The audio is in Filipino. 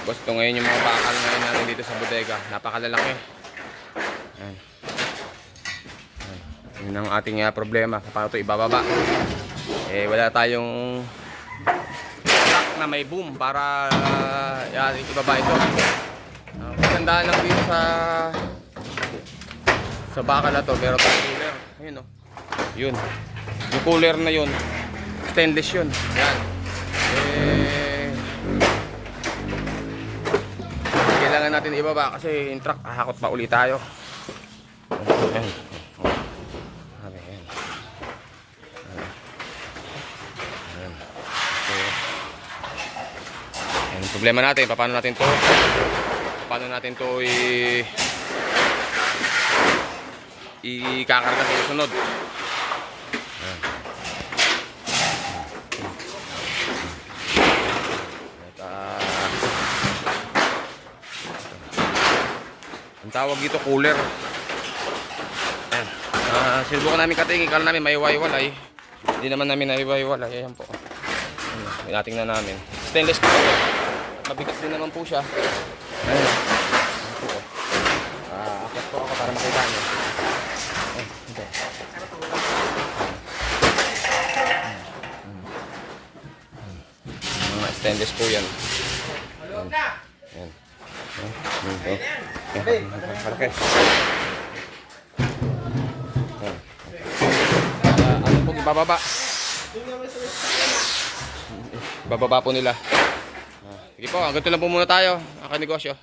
Boss, ito ngayon yung mga bakal ngayon natin dito sa bodega. Napakalalaki. Ayan. Ayan. Yun ang ating problema. Paano ito ibababa? Eh, wala tayong truck na may boom para ibaba ito. Magandaan lang dito sa bakal na to. Meron tayong cooler. Ayun, oh. Yun. Yung cooler na yun, stainless yun. Yan. Kailangan natin ibaba kasi yung truck, hakot pa ulit tayo. Ayan. Ayan. Ayan. Ayan. Problema natin, paano natin to ikakarga sa susunod. Ayan. Ang tawag dito cooler. Ayan. Sinubukan namin katingin, kala namin may iwaywalay. Hindi naman namin naiwaywalay. Ayan po. Ayan, natingnan namin. Stainless po. Mabigat din naman po siya. Ayan. Akyat po ako para makita nyo. Ayan. Ito. Mga stainless po yan. Ayan. Ayan. Okay. Ano po bababa? Bababa po nila. Sige po, ganito lang po muna tayo. Ang negosyo.